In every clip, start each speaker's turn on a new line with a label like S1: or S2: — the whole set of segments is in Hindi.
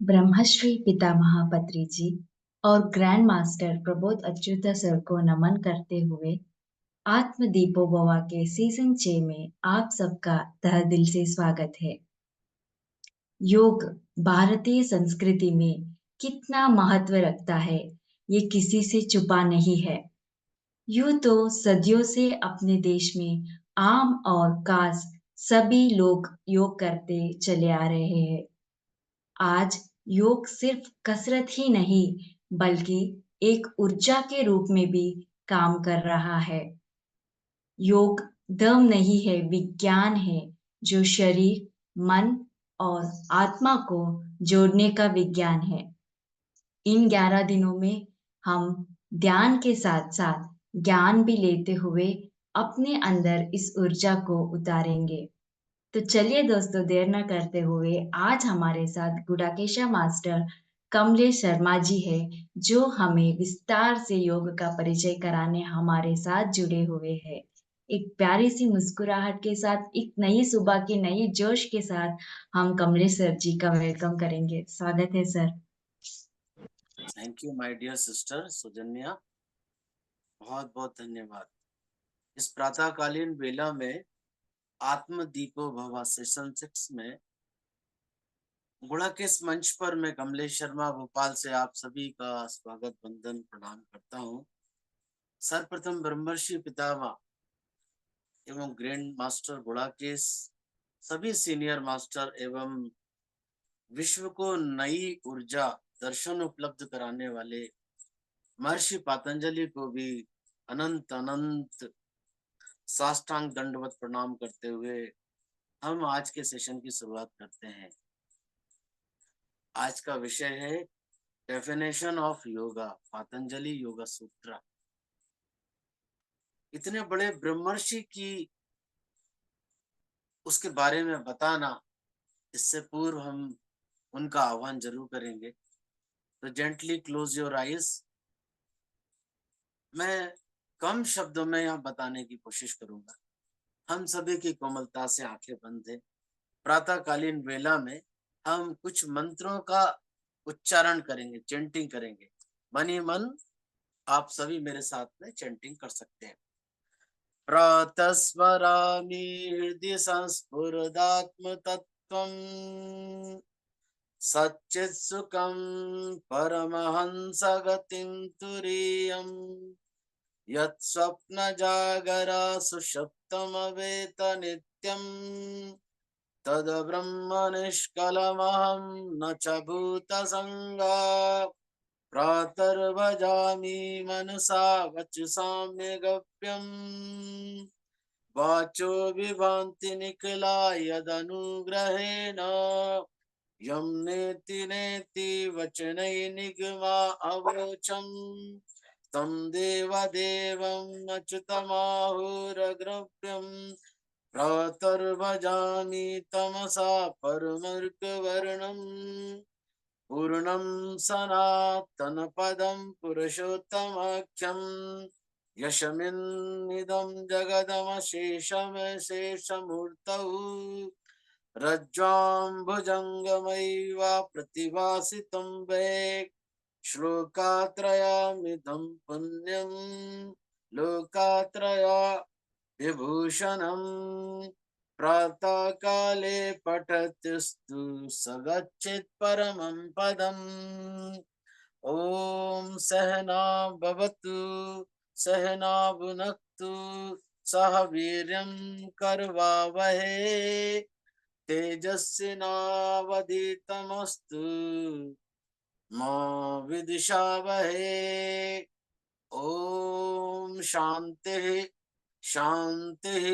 S1: ब्रह्मश्री पितामह पत्री जी और grand master Prabodh Achyut sir को नमन करते हुए आत्म दीपो भवा के सीजन 6 में आप सबका तहे दिल से स्वागत है। योग भारतीय संस्कृति में कितना महत्व रखता है, ये किसी से छुपा नहीं है। यूं तो सदियों से अपने देश में आम और खास सभी लोग योग करते चले आ रहे हैं। आज योग सिर्फ कसरत ही नहीं, बल्कि एक ऊर्जा के रूप में भी काम कर रहा है। योग दम नहीं है, विज्ञान है, जो शरीर, मन और आत्मा को जोड़ने का विज्ञान है। इन 11 दिनों में हम ध्यान के साथ साथ ज्ञान भी लेते हुए अपने अंदर इस ऊर्जा को उतारेंगे। तो चलिए दोस्तों, देर न करते हुए आज हमारे साथ गुडाकेशा मास्टर कमलेश शर्मा जी है, जो हमें विस्तार से योग का परिचय कराने हमारे साथ जुड़े हुए हैं। एक प्यारी सी मुस्कुराहट के साथ, एक नई सुबह के नए जोश के साथ हम कमलेश सर जी का वेलकम करेंगे। स्वागत है sir.
S2: Thank you my dear sister Sujanya, बहुत बहुत धन्यवाद। इस प्रातःकालीन वेला में आत्म दीपो भवा सेशन 6 में गुड़ा के इस मंच पर मैं कमलेश शर्मा भोपाल से आप सभी का स्वागत वंदन प्रणाम करता हूँ। सर्वप्रथम ब्रह्मर्षि पितामह एवं ग्रैंड मास्टर गुड़ा के सभी सीनियर मास्टर एवं विश्व को नई ऊर्जा दर्शन उपलब्ध कराने वाले महर्षि पातंजलि को भी अनंत अनंत साष्टांग दंडवत प्रणाम करते हुए हम आज के सेशन की शुरुआत करते हैं। आज का विषय है डेफिनेशन ऑफ योगा, पातंजलि योगा सूत्र। इतने बड़े ब्रह्मर्षि की उसके बारे में बताना, इससे पूर्व हम उनका आह्वान जरूर करेंगे। तो जेंटली क्लोज योर आईज। मैं कम शब्दों में यहाँ बताने की कोशिश करूंगा। हम सभी की कोमलता से आंखें बंद है। प्रातःकालीन वेला में हम कुछ मंत्रों का उच्चारण करेंगे, चैंटिंग करेंगे। मन ही मन आप सभी मेरे साथ में चैंटिंग कर सकते हैं। प्रातस्मरामि हृदि संस्फुरदात्म तत्त्वम् सच्चित् सुखं परमहंस गतिं तुरीयम् यत् स्वप्न जागरा सुषुप्तमवेत नित्यम् तद ब्रह्म निष्कलमहं न च भूतसंगा प्रातर्भजामि मनसा वचसाम्य गप्यम् वाचो विभान्ति निखिला यदनुग्रहेण यं नेति नेति वचनैर्निगमा अवोचम् तं देवदेवम् अच्युतमाहुरग्रव्यम् प्रातर्भजामि तमसा परमर्कवर्णम् पूर्णं सनातनपदं पुरुषोत्तमाख्यम् यशमिन्निदं जगदमशेषमशेषमूर्तौ रज्ज्वाम्भुजङ्गमैव प्रतिभासितं वै श्लोकात्रयामिदं पुण्यं लोकात्रया विभूषणम् प्रातःकाले पठत्यस्तु स गच्छेत् परमं पदम्। ॐ सहना भवतु सहना भुनक्तु सह वीर्यं करवावहै तेजस्विनावधीतमस्तु मा विद्विषावहै। ॐ शान्तिः शान्तिः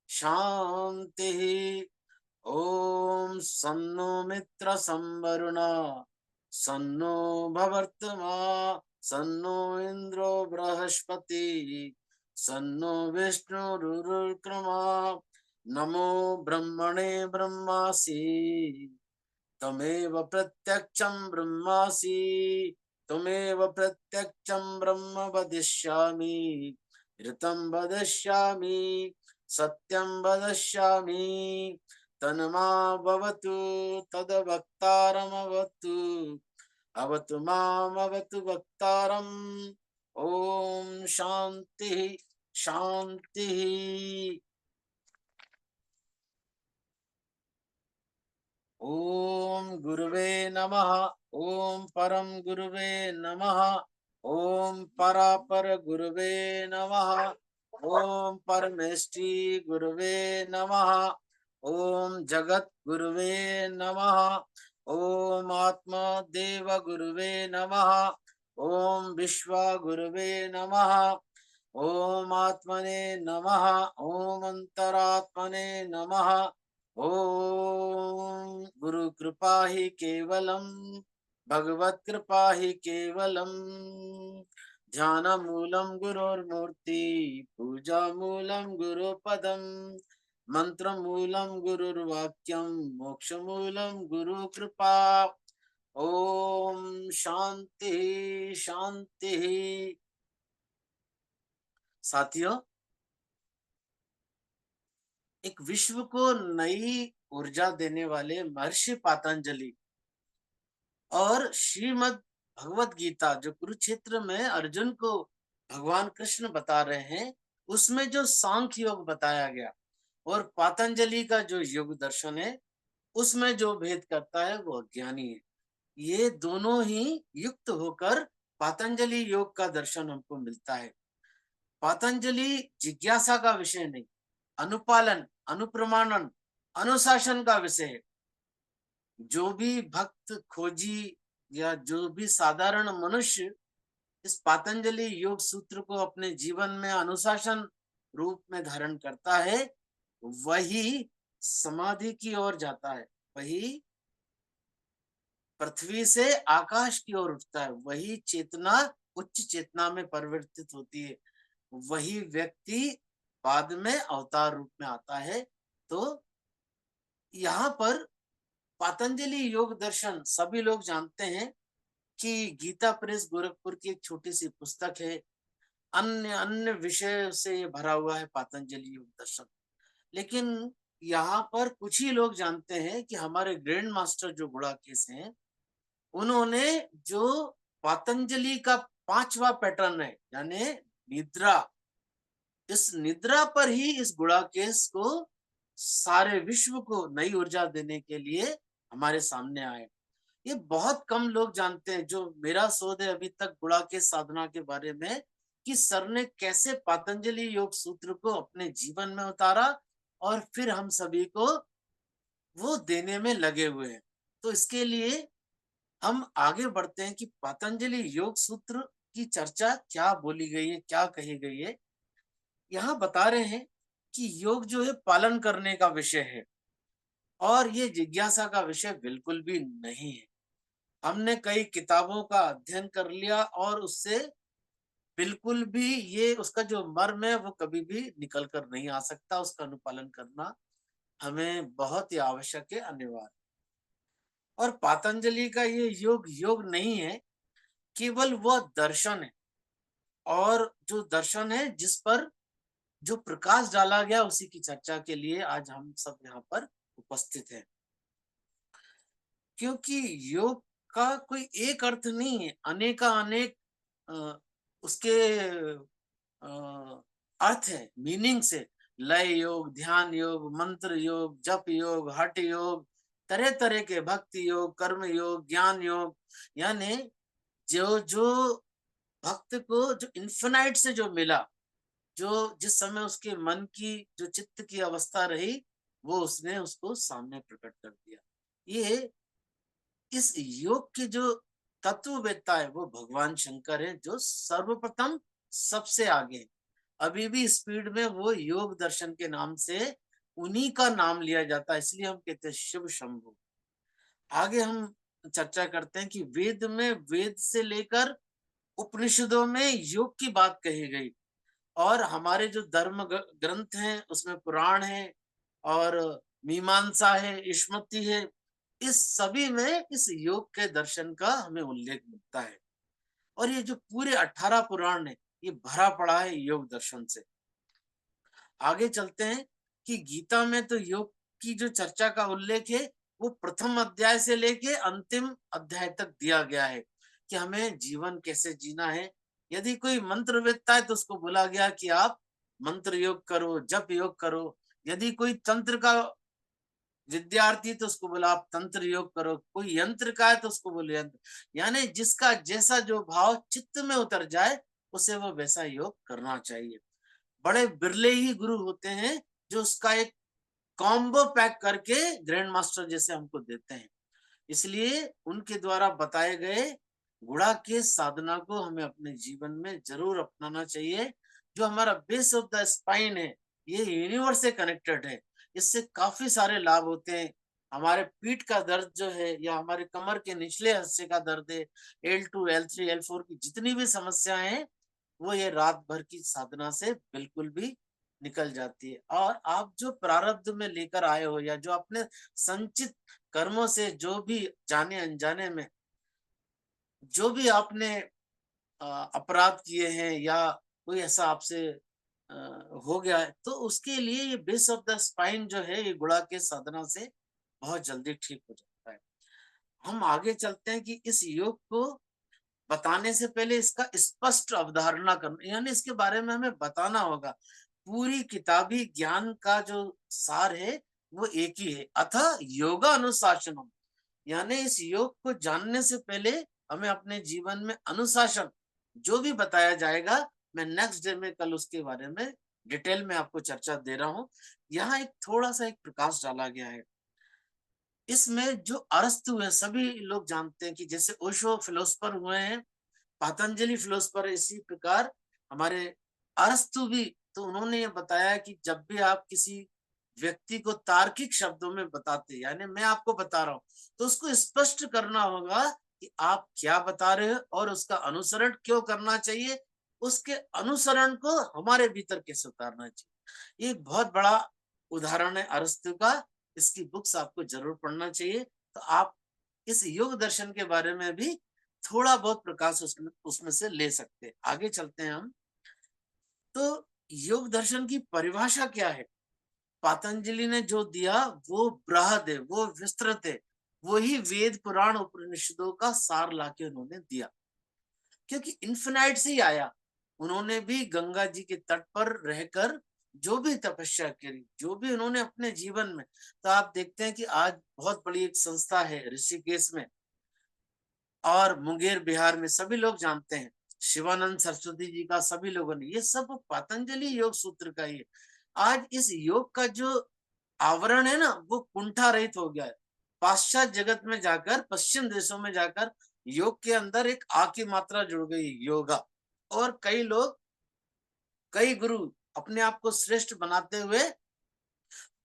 S2: शान्तिः। ॐ सन्नो मित्र संवरुणा सन्नो भवर्तमा सन्नो इन्द्रो बृहस्पति सन्नो विष्णुरुरुक्रमा नमो ब्रह्मणे ब्रह्मासि तमेव प्रत्यक्षं ब्रह्मासि त्वमेव प्रत्यक्षं ब्रह्म वदिष्यामि ऋतं वदिष्यामि सत्यं वदिष्यामि तन्मा भवतु तद्वक्तारमवतु अवतु मामवतु वक्तारम्। ओम शांति शांति। ओम गुरुवे नमः। ओम परम गुरुवे नमः। ओम परापर गुरुवे नमः। ओम परमेष्टि गुरुवे नमः। ओम जगत गुरुवे नमः। ओम आत्मदेव गुरुवे नमः। ओम विश्व गुरुवे नमः। ओम आत्मने नमः। ओम अंतरात्मने नमः। ओम गुरु कृपा ही केवलम भगवत कृपा ही केवलम। ध्यान मूलम गुरुर्मूर्ति पूजा मूलम गुरुपदम मंत्र मूलम गुरुर्वाक्यम मोक्ष मूलम गुरु कृपा। ओम शांति शांति। साथियों, एक विश्व को नई ऊर्जा देने वाले महर्षि पातंजलि और श्रीमद् भगवत गीता जो कुरुक्षेत्र में अर्जुन को भगवान कृष्ण बता रहे हैं, उसमें जो सांख्य योग बताया गया और पातंजलि का जो योग दर्शन है उसमें जो भेद करता है वो अज्ञानी है। ये दोनों ही युक्त होकर पातंजलि योग का दर्शन हमको मिलता है। पातंजलि जिज्ञासा का विषय नहीं, अनुपालन, अनुप्रमाणन, अनुशासन का विषय है। जो भी भक्त खोजी या जो भी साधारण मनुष्य इस पातंजलि योग सूत्र को अपने जीवन में अनुशासन रूप में धारण करता है, वही समाधि की ओर जाता है, वही पृथ्वी से आकाश की ओर उठता है, वही चेतना उच्च चेतना में परिवर्तित होती है, वही व्यक्ति बाद में अवतार रूप में आता है। तो यहाँ पर पातंजलि योग दर्शन सभी लोग जानते हैं कि गीता प्रेस गोरखपुर की एक छोटी सी पुस्तक है। अन्य अन्य विषय से ये भरा हुआ है पातंजलि योग दर्शन। लेकिन यहाँ पर कुछ ही लोग जानते हैं कि हमारे ग्रैंड मास्टर जो गुड़ाकेश हैं, उन्होंने जो पातंजलि का 5वां पैटर्न है यानी निद्रा, इस निद्रा पर ही इस गुड़ाकेश को सारे विश्व को नई ऊर्जा देने के लिए हमारे सामने आए। ये बहुत कम लोग जानते हैं। जो मेरा शोध है अभी तक गुड़ाकेश साधना के बारे में, कि सर ने कैसे पातंजलि योग सूत्र को अपने जीवन में उतारा और फिर हम सभी को वो देने में लगे हुए हैं। तो इसके लिए हम आगे बढ़ते हैं कि पतंजलि योग सूत्र की चर्चा क्या बोली गई है, क्या कही गई है। यहाँ बता रहे हैं कि योग जो है पालन करने का विषय है और ये जिज्ञासा का विषय बिल्कुल भी नहीं है। हमने कई किताबों का अध्ययन कर लिया और उससे बिल्कुल भी ये उसका जो मर्म है वो कभी भी निकल कर नहीं आ सकता। उसका अनुपालन करना हमें बहुत ही आवश्यक है, अनिवार्य। और पतंजलि का ये योग योग नहीं है, केवल वह दर्शन है। और जो दर्शन है जिस पर जो प्रकाश डाला गया उसी की चर्चा के लिए आज हम सब यहाँ पर उपस्थित हैं। क्योंकि योग का कोई एक अर्थ नहीं है, अनेका अनेक उसके अर्थ है, मीनिंग से। लय योग, ध्यान योग, मंत्र योग, जप योग, हठ योग, तरह तरह के भक्ति योग, कर्म योग, ज्ञान योग। यानी जो जो भक्त को जो इन्फिनाइट से जो मिला, जो जिस समय उसके मन की जो चित्त की अवस्था रही, वो उसने उसको सामने प्रकट कर दिया। ये इस योग के जो तत्ववेत्ता है वो भगवान शंकर है, जो सर्वप्रथम सबसे आगे है। अभी भी स्पीड में वो योग दर्शन के नाम से उन्हीं का नाम लिया जाता है, इसलिए हम कहते हैं शिव शंभु। आगे हम चर्चा करते हैं कि वेद में, वेद से लेकर उपनिषदों में योग की बात कही गई और हमारे जो धर्म ग्रंथ हैं उसमें पुराण है और मीमांसा है, स्मृति है। इस सभी में इस योग के दर्शन का हमें उल्लेख मिलता है। और ये जो पूरे 18 पुराण है ये भरा पड़ा है योग दर्शन से। आगे चलते हैं कि गीता में तो योग की जो चर्चा का उल्लेख है वो प्रथम अध्याय से लेके अंतिम अध्याय तक दिया गया है कि हमें जीवन कैसे जीना है। यदि कोई मंत्र वेदता है तो उसको बोला गया कि आप मंत्र योग करो, जप योग करो। यदि कोई तंत्र का विद्यार्थी तो उसको बोला आप तंत्र योग करो, कोई यंत्र का है तो उसको बोले यंत्र। यानी जिसका जैसा जो भाव चित्त में उतर जाए उसे वो वैसा योग करना चाहिए। बड़े बिरले ही गुरु होते हैं जो उसका एक कॉम्बो पैक करके ग्रैंड मास्टर जैसे हमको देते हैं। इसलिए उनके द्वारा बताए गए गुणा के साधना को हमें अपने जीवन में जरूर अपनाना चाहिए। जो हमारा बेस ऑफ द स्पाइन है ये यूनिवर्स से कनेक्टेड है। इससे काफी सारे लाभ होते हैं। हमारे पीठ का दर्द जो है या हमारे कमर के निचले हिस्से का दर्द है, L2 L3 L4 की जितनी भी समस्याएं हैं वो ये रात भर की साधना से बिल्कुल भी निकल जाती है। और आप जो प्रारब्ध में लेकर आए हो या जो अपने संचित कर्मों से जो भी जाने अनजाने में जो भी आपने अपराध किए हैं या कोई ऐसा आपसे हो गया है तो उसके लिए ये बेस ऑफ द स्पाइन जो है ये गुड़ा के साधना से बहुत जल्दी ठीक हो जाता है। हम आगे चलते हैं कि इस योग को बताने से पहले इसका स्पष्ट अवधारणा करना यानी इसके बारे में हमें बताना होगा। पूरी किताबी ज्ञान का जो सार है वो एक ही है, अतः योगा अनुशासनम। यानी इस योग को जानने से पहले हमें अपने जीवन में अनुशासन जो भी बताया जाएगा मैं नेक्स्ट डे में कल उसके बारे में डिटेल में आपको चर्चा दे रहा हूँ। यहाँ एक थोड़ा सा एक प्रकाश डाला गया है। इसमें जो अरस्तु है सभी लोग जानते हैं कि जैसे ओशो फिलोसफर हुए हैं, पतंजलि फिलोसफर, इसी प्रकार हमारे अरस्तु भी। तो उन्होंने ये बताया कि जब भी आप किसी व्यक्ति को तार्किक शब्दों में बताते यानी मैं आपको बता रहा हूं तो उसको स्पष्ट करना होगा कि आप क्या बता रहे हो और उसका अनुसरण क्यों करना चाहिए, उसके अनुसरण को हमारे भीतर कैसे उतारना चाहिए। ये बहुत बड़ा उदाहरण है अरस्तु का। इसकी बुक्स आपको जरूर पढ़ना चाहिए तो आप इस योग दर्शन के बारे में भी थोड़ा बहुत प्रकाश उसमें से ले सकते हैं। आगे चलते हैं हम। तो योग दर्शन की परिभाषा क्या है? पतंजलि ने जो दिया वो बृहद है, वो विस्तृत है। वही वेद पुराण उपनिषदों का सार लाके उन्होंने दिया क्योंकि इन्फिनाइट से ही आया। उन्होंने भी गंगा जी के तट पर रहकर जो भी तपस्या करी, जो भी उन्होंने अपने जीवन में, तो आप देखते हैं कि आज बहुत बड़ी एक संस्था है ऋषिकेश में और मुंगेर बिहार में, सभी लोग जानते हैं शिवानंद सरस्वती जी का, सभी लोगों ने, ये सब पतंजलि योग सूत्र का ही है। आज इस योग का जो आवरण है ना वो कुंठा रहित हो गया है। पाश्चात्य जगत में जाकर, पश्चिम देशों में जाकर योग के अंदर एक आ की मात्रा जुड़ गई, योगा। और कई लोग, कई गुरु अपने आप को श्रेष्ठ बनाते हुए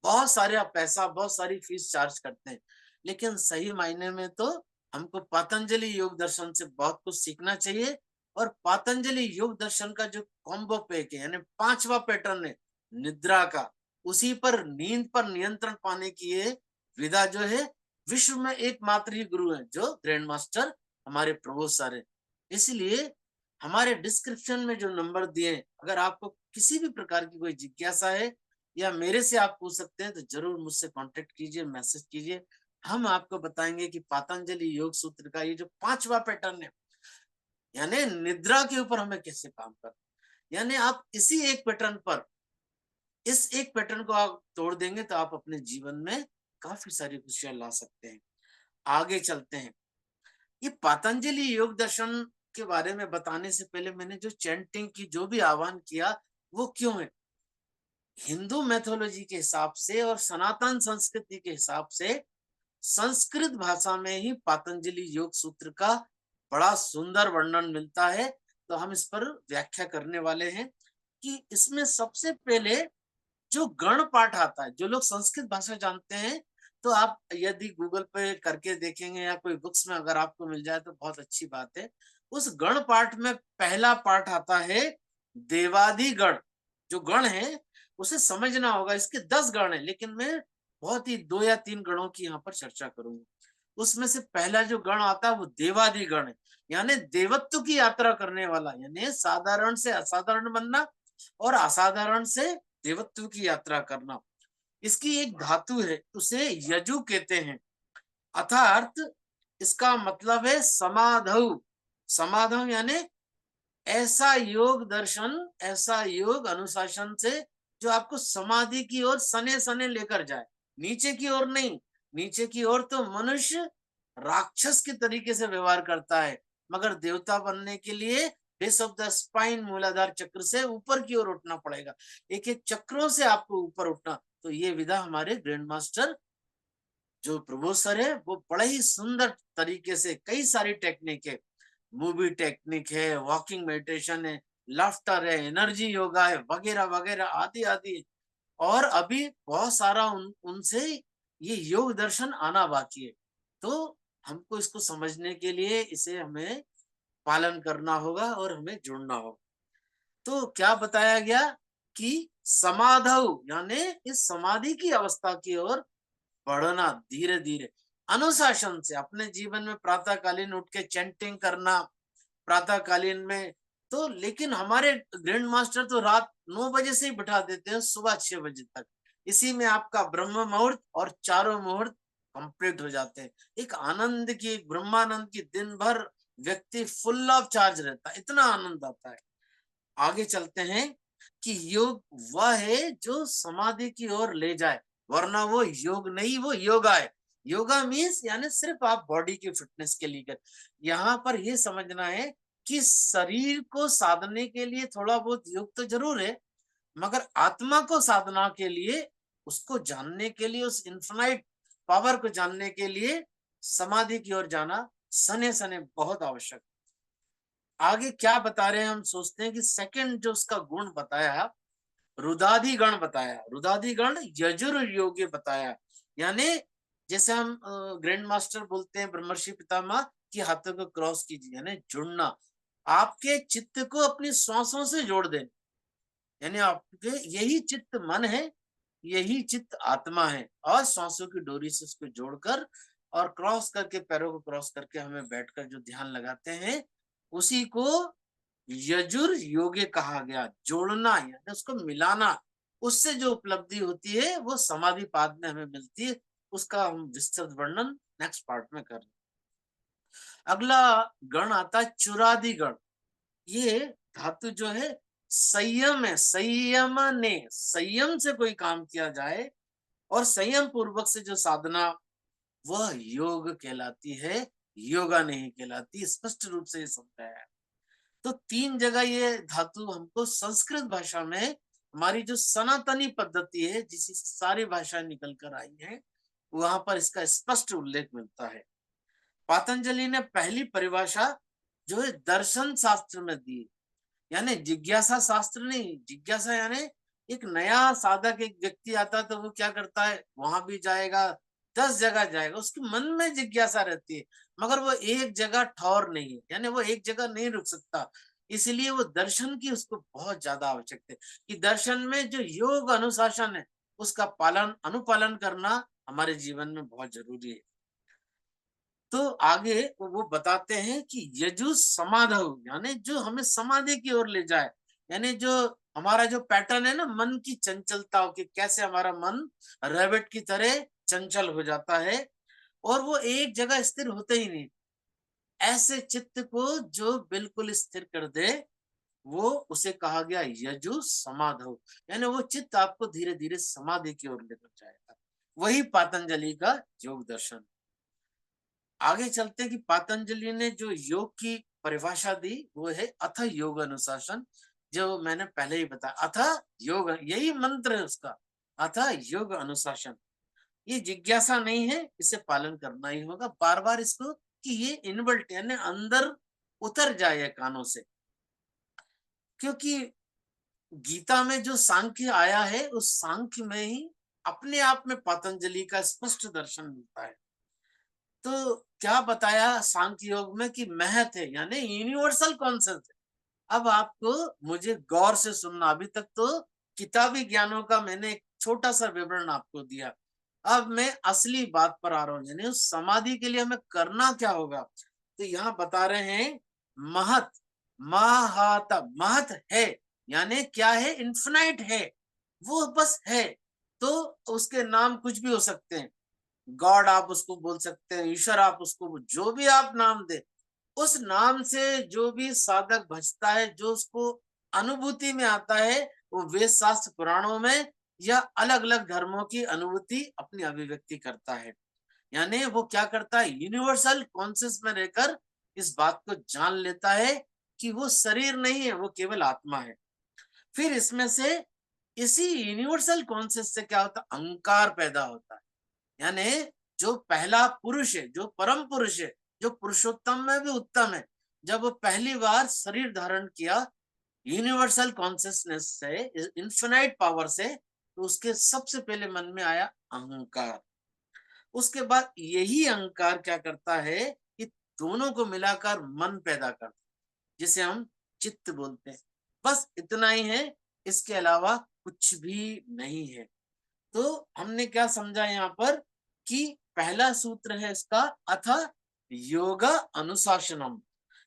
S2: बहुत सारे पैसा, बहुत सारी फीस चार्ज करते हैं। लेकिन सही मायने में तो हमको पतंजलि योग दर्शन से बहुत कुछ सीखना चाहिए। और पतंजलि योग दर्शन का जो कॉम्बो पैक है यानी पांचवा पैटर्न है निद्रा का, उसी पर नींद पर नियंत्रण पाने की ये विधा जो है विश्व में एकमात्र ही गुरु है जो ग्रैंड मास्टर हमारे प्रभु सर है। इसलिए हमारे डिस्क्रिप्शन में जो नंबर दिए हैं, अगर आपको किसी भी प्रकार की कोई जिज्ञासा है या मेरे से आप पूछ सकते हैं तो जरूर मुझसे कांटेक्ट कीजिए, मैसेज कीजिए। हम आपको बताएंगे कि पतंजलि योग सूत्र का ये जो पांचवा पैटर्न है यानी निद्रा के ऊपर हमें कैसे काम करना। यानी आप इसी एक पैटर्न पर, इस एक पैटर्न को आप तोड़ देंगे तो आप अपने जीवन में काफी सारी खुशियां ला सकते हैं। आगे चलते हैं। ये पतंजलि योग दर्शन के बारे में बताने से पहले मैंने जो चैंटिंग की जो भी आह्वान किया वो क्यों है? हिंदू मैथोलॉजी के हिसाब से और सनातन संस्कृति के हिसाब से संस्कृत भाषा में ही पतंजलि योग सूत्र का बड़ा सुंदर वर्णन मिलता है। तो हम इस पर व्याख्या करने वाले हैं कि इसमें सबसे पहले जो गण पाठ आता है, जो लोग संस्कृत भाषा जानते हैं तो आप यदि गूगल पे करके देखेंगे या कोई बुक्स में अगर आपको मिल जाए तो बहुत अच्छी बात है। उस गण पाठ में पहला पाठ आता है देवादि गण। जो गण है उसे समझना होगा, इसके 10 गण है लेकिन मैं बहुत ही 2 या 3 गणों की यहाँ पर चर्चा करूंगा। उसमें से पहला जो गण आता है वो देवादि गण है, यानी देवत्व की यात्रा करने वाला, यानी साधारण से असाधारण बनना और असाधारण से देवत्व की यात्रा करना। इसकी एक धातु है, उसे यजु कहते हैं। अर्थात इसका मतलब है समाधौ। समाधौ यानी ऐसा योग दर्शन, ऐसा योग अनुशासन से जो आपको समाधि की ओर सने सने लेकर जाए, नीचे की ओर नहीं। नीचे की ओर तो मनुष्य राक्षस के तरीके से व्यवहार करता है, मगर देवता बनने के लिए बेस ऑफ द स्पाइन, मूलाधार चक्र से ऊपर की ओर उठना पड़ेगा। एक एक चक्रों से आपको ऊपर उठना। तो ये विधा हमारे ग्रैंड मास्टर जो प्रभु सर है वो बड़े ही सुंदर तरीके से, कई सारी टेक्निक है, मूवी टेक्निक है, वॉकिंग मेडिटेशन है, लाफ्टर है, एनर्जी योगा है, वगैरह वगैरह आदि आदि। और अभी बहुत सारा उनसे ये योग दर्शन आना बाकी है। तो हमको इसको समझने के लिए इसे हमें पालन करना होगा और हमें जुड़ना होगा। तो क्या बताया गया कि समाधौ यानी इस समाधि की अवस्था की ओर बढ़ना, धीरे धीरे अनुशासन से अपने जीवन में प्रातःकालीन उठ के चैंटिंग करना, प्रातःकालीन में। तो लेकिन हमारे ग्रैंड मास्टर तो रात 9 बजे से ही बिठा देते हैं सुबह 6 बजे तक। इसी में आपका ब्रह्म मुहूर्त और चारों मुहूर्त कंप्लीट हो जाते हैं। एक आनंद की, एक ब्रह्मानंद की, दिन भर व्यक्ति फुल ऑफ चार्ज रहता है, इतना आनंद आता है। आगे चलते हैं कि योग वह है जो समाधि की ओर ले जाए, वरना वो योग नहीं, वो योगा है। योगा मीन्स यानी सिर्फ आप बॉडी की फिटनेस के लिए कर। यहाँ पर ये समझना है कि शरीर को साधने के लिए थोड़ा बहुत योग तो जरूर है, मगर आत्मा को साधना के लिए, उसको जानने के लिए, उस इन्फिनाइट पावर को जानने के लिए समाधि की ओर जाना सने सने बहुत आवश्यक। आगे क्या बता रहे हैं, हम सोचते हैं कि सेकंड जो उसका गुण बताया, रुदाधिगण बताया, रुदाधिगण यजुर योग्य बताया। यानी जैसे हम ग्रैंड मास्टर बोलते हैं ब्रह्मर्षि पितामह कि हाथों को क्रॉस कीजिए, यानी जुड़ना, आपके चित्त को अपनी श्वासों से जोड़ देना। यानी आपके यही चित्त मन है, यही चित्त आत्मा है, और श्वासों की डोरी से उसको जोड़कर और क्रॉस करके, पैरों को क्रॉस करके हमें बैठकर जो ध्यान लगाते हैं, उसी को यजुर योग्य कहा गया। जोड़ना यानी उसको मिलाना, उससे जो उपलब्धि होती है वो समाधि पाद में हमें मिलती है। उसका हम विस्तृत वर्णन नेक्स्ट पार्ट में कर। अगला गण आता है चुरादि गण। ये धातु जो है संयम है, संयम ने, संयम से कोई काम किया जाए और संयम पूर्वक से जो साधना, वह योग कहलाती है, योगा नहीं कहलाती। स्पष्ट रूप से ये समझाया है। तो 3 जगह ये धातु हमको संस्कृत भाषा में, हमारी जो सनातनी पद्धति है, जिससे सारी भाषा निकल कर आई है, वहां पर इसका स्पष्ट उल्लेख मिलता है। पातंजलि ने पहली परिभाषा जो है दर्शन शास्त्र में दी, यानी जिज्ञासा शास्त्र नहीं। जिज्ञासा यानी एक नया साधक, एक व्यक्ति आता तो वो क्या करता है, वहां भी जाएगा, 10 जगह जाएगा, उसके मन में जिज्ञासा रहती है, मगर वो एक जगह ठौर नहीं है, यानी वो एक जगह नहीं रुक सकता। इसलिए वो दर्शन की उसको बहुत ज्यादा आवश्यकता है कि दर्शन में जो योग अनुशासन है, उसका पालन अनुपालन करना हमारे जीवन में बहुत जरूरी है। तो आगे वो बताते हैं कि यजु समाधौ यानी जो हमें समाधि की ओर ले जाए, यानी जो हमारा जो पैटर्न है ना, मन की चंचलता हो कि कैसे हमारा मन रैबिट की तरह चंचल हो जाता है और वो एक जगह स्थिर होते ही नहीं। ऐसे चित्त को जो बिल्कुल स्थिर कर दे, वो उसे कहा गया यजु समाधौ, यानी वो चित्त आपको धीरे धीरे समाधि की ओर लेकर जाएगा। वही पातंजलि का योग दर्शन। आगे चलते हैं कि पातंजलि ने जो योग की परिभाषा दी, वो है अथ योग अनुशासन, जो मैंने पहले ही बताया। अथ योग, यही मंत्र है उसका, अथ योग अनुशासन। ये जिज्ञासा नहीं है, इसे पालन करना ही होगा बार बार इसको, कि ये इनबिल्ट यानी अंदर उतर जाए कानों से। क्योंकि गीता में जो सांख्य आया है, उस सांख्य में ही अपने आप में पतंजलि का स्पष्ट दर्शन मिलता है। तो क्या बताया सांख्य योग में कि महत है, यानी यूनिवर्सल कॉन्सेप्ट है। अब आपको मुझे गौर से सुनना, अभी तक तो किताबी ज्ञानों का मैंने एक छोटा सा विवरण आपको दिया। अब मैं असली बात पर आ रहा हूं, यानी उस समाधि के लिए हमें करना क्या होगा। तो यहाँ बता रहे हैं महत, महत, महत है यानी क्या है, इन्फिनाइट है, वो बस है। तो उसके नाम कुछ भी हो सकते हैं। गॉड आप उसको बोल सकते हैं, ईश्वर आप उसको, जो भी आप नाम दे, उस नाम से जो भी साधक भजता है, जो उसको अनुभूति में आता है, वो वेद शास्त्र पुराणों में या अलग अलग धर्मों की अनुभूति अपनी अभिव्यक्ति करता है। यानी वो क्या करता है, यूनिवर्सल कॉन्शियस में रहकर इस बात को जान लेता है कि वो शरीर नहीं है, वो केवल आत्मा है। फिर इसमें से इसी यूनिवर्सल कॉन्शियस से क्या होता है, अहंकार पैदा होता है। यानी जो पहला पुरुष है, जो परम पुरुष है, जो पुरुषोत्तम में भी उत्तम है, जब वो पहली बार शरीर धारण किया यूनिवर्सल कॉन्शियसनेस से, इन्फिनाइट पावर से, तो उसके सबसे पहले मन में आया अहंकार। उसके बाद यही अहंकार क्या करता है कि दोनों को मिलाकर मन पैदा करता है, जिसे हम चित्त बोलते हैं। बस इतना ही है, इसके अलावा कुछ भी नहीं है। तो हमने क्या समझा यहाँ पर कि पहला सूत्र है इसका, अथ योग अनुशासनम,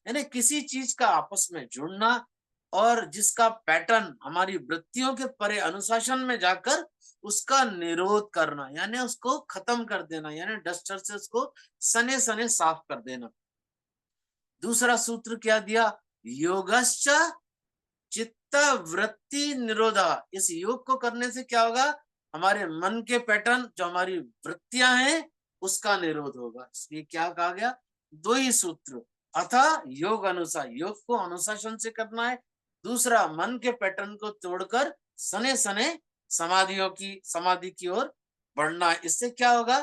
S2: यानी किसी चीज का आपस में जुड़ना और जिसका पैटर्न हमारी वृत्तियों के परे अनुशासन में जाकर उसका निरोध करना, यानी उसको खत्म कर देना, यानी डस्टर से उसको सने सने साफ कर देना। दूसरा सूत्र क्या दिया, योगश्च चित्त वृत्ति निरोधा। इस योग को करने से क्या होगा, हमारे मन के पैटर्न, जो हमारी वृत्तियां हैं, उसका निरोध होगा। इसलिए क्या कहा गया, दो ही सूत्र, अथा योग अनुसार, योग को अनुशासन से करना है। दूसरा, मन के पैटर्न को तोड़कर सने सने समाधि की ओर बढ़ना है। इससे क्या होगा,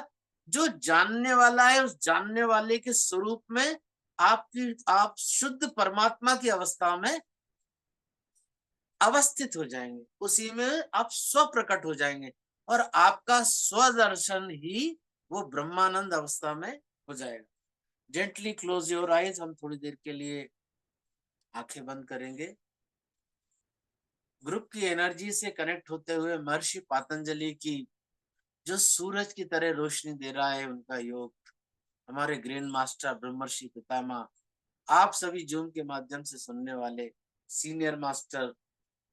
S2: जो जानने वाला है, उस जानने वाले के स्वरूप में आप शुद्ध परमात्मा की अवस्था में अवस्थित हो जाएंगे, उसी में आप स्व प्रकट हो जाएंगे और आपका स्वदर्शन ही वो ब्रह्मानंद अवस्था में हो जाएगा। जेंटली क्लोज योर आईज, हम थोड़ी देर के लिए आंखें बंद करेंगे। ग्रुप की एनर्जी से कनेक्ट होते हुए महर्षि पातंजलि की जो सूरज की तरह रोशनी दे रहा है उनका योग, हमारे ग्रैंड मास्टर ब्रह्मर्षि पितामह, आप सभी जूम के माध्यम से सुनने वाले सीनियर मास्टर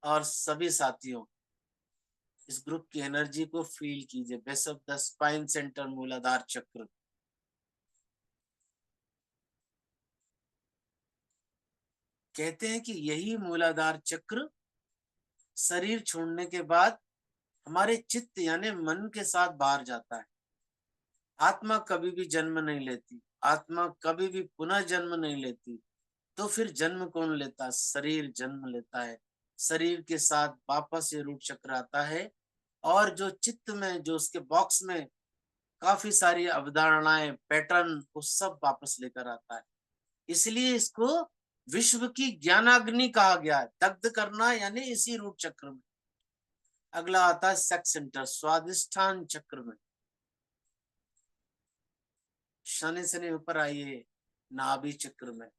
S2: और सभी साथियों, इस ग्रुप की एनर्जी को फील कीजिए। Base of the spine centre, मूलाधार चक्र। कहते हैं कि यही मूलाधार चक्र शरीर छोड़ने के बाद हमारे चित्त यानी मन के साथ बाहर जाता है। आत्मा कभी भी जन्म नहीं लेती, आत्मा कभी भी पुनः जन्म नहीं लेती। तो फिर जन्म कौन लेता, शरीर जन्म लेता है। शरीर के साथ वापस ये रूट चक्र आता है और जो चित्त में, जो उसके बॉक्स में काफी सारी अवधारणाएं, पैटर्न, वो सब वापस लेकर आता है। इसलिए इसको विश्व की ज्ञानाग्नि कहा गया है, दग्ध करना, यानी इसी रूट चक्र में। अगला आता है सेक्स सेंटर, स्वादिष्ठान चक्र में। शनि शनि ऊपर आइए, नाभि चक्र में,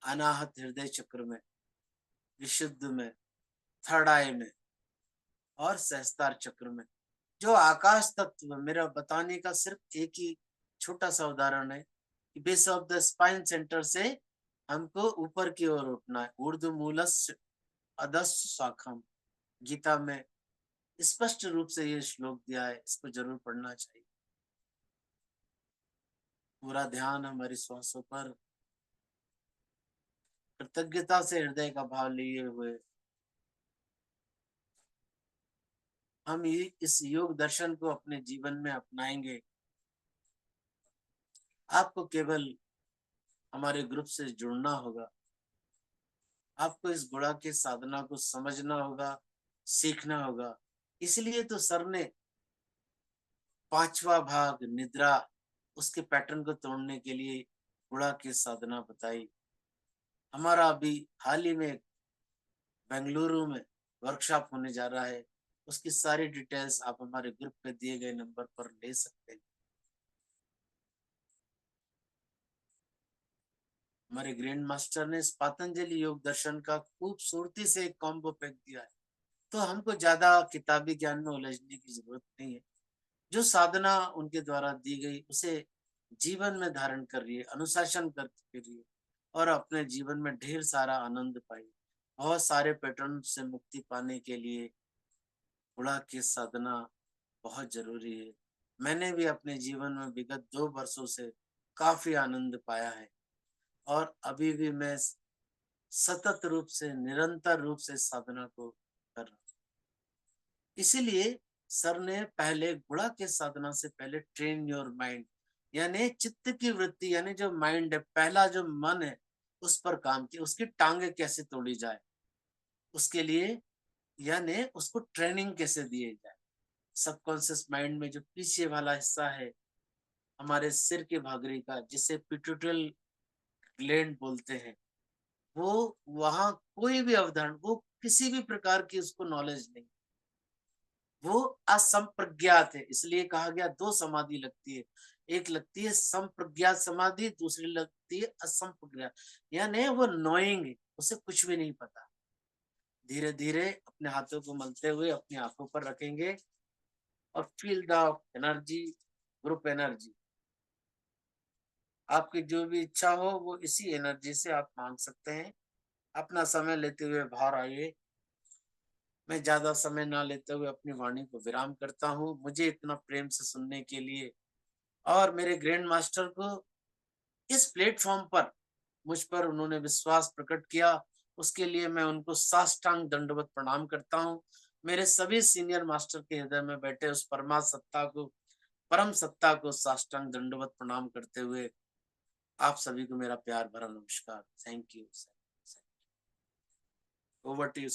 S2: अनाहत हृदय चक्र में, विशुद्ध में, थर्ड आई में और सहस्त्रार चक्र में। जो आकाश तत्व, मेरा बताने का सिर्फ एक ही छोटा सा उदाहरण है कि base of the spine centre से हमको ऊपर की ओर उठना है। ऊर्ध्व मूलस्य अधश्च शाखम, गीता में स्पष्ट रूप से ये श्लोक दिया है, इसको जरूर पढ़ना चाहिए। पूरा ध्यान हमारी श्वासों पर, कृतज्ञता से हृदय का भाव लिए हुए हम इस योग दर्शन को अपने जीवन में अपनाएंगे। आपको केवल हमारे ग्रुप से जुड़ना होगा, आपको इस गुणा की साधना को समझना होगा, सीखना होगा। इसलिए तो सर ने पांचवा भाग निद्रा, उसके पैटर्न को तोड़ने के लिए गुणा की साधना बताई। हमारा अभी हाल ही में बेंगलुरु में वर्कशॉप होने जा रहा है, उसकी सारी डिटेल्स आप हमारे ग्रुप पे दिए गए नंबर पर ले सकते हैं। हमारे ग्रैंड मास्टर ने इस पतंजलि योग दर्शन का खूबसूरती से एक कॉम्बो पैक दिया है। तो हमको ज्यादा किताबी ज्ञान में उलझने की जरूरत नहीं है। जो साधना उनके द्वारा दी गई उसे जीवन में धारण कर रही है, अनुशासन कर रही है और अपने जीवन में ढेर सारा आनंद पाई। बहुत सारे पैटर्न से मुक्ति पाने के लिए गुणा की साधना बहुत जरूरी है। मैंने भी अपने जीवन में विगत 2 वर्षों से काफ़ी आनंद पाया है और अभी भी मैं सतत रूप से, निरंतर रूप से साधना को कर रहा हूँ। इसीलिए सर ने पहले गुणा के साधना से पहले ट्रेन योर माइंड, यानी चित्त की वृत्ति, यानी जो माइंड है, पहला जो मन है, उस पर काम किया, उसकी टांगे कैसे तोड़ी जाए, उसके लिए यानी उसको ट्रेनिंग कैसे दिए जाए। सबकॉन्शियस माइंड में जो पीछे वाला हिस्सा है हमारे सिर के भागरी का, जिसे पिट्यूटल ग्लैंड बोलते हैं, वो वहाँ कोई भी अवधारण, वो किसी भी प्रकार की उसको नॉलेज नहीं, वो असंप्रज्ञात है। इसलिए कहा गया 2 समाधि लगती है, एक लगती है संप्रज्ञात समाधि, दूसरी लगती है असंप्रज्ञात, यानी वो नोइंग है, उसे कुछ भी नहीं पता। धीरे धीरे अपने हाथों को मलते हुए अपनी आंखों पर रखेंगे और feel the energy, group energy. आपकी जो भी इच्छा हो वो इसी एनर्जी से आप मांग सकते हैं। अपना समय लेते हुए बाहर आइए। मैं ज्यादा समय ना लेते हुए अपनी वाणी को विराम करता हूँ। मुझे इतना प्रेम से सुनने के लिए और मेरे ग्रैंड मास्टर को इस प्लेटफॉर्म पर मुझ पर उन्होंने विश्वास प्रकट किया, उसके लिए मैं उनको साष्टांग दंडवत प्रणाम करता हूँ। मेरे सभी सीनियर मास्टर के हृदय में बैठे उस परमा सत्ता को, परम सत्ता को साष्टांग दंडवत प्रणाम करते हुए आप सभी को मेरा प्यार भरा नमस्कार। Thank you. Over to you.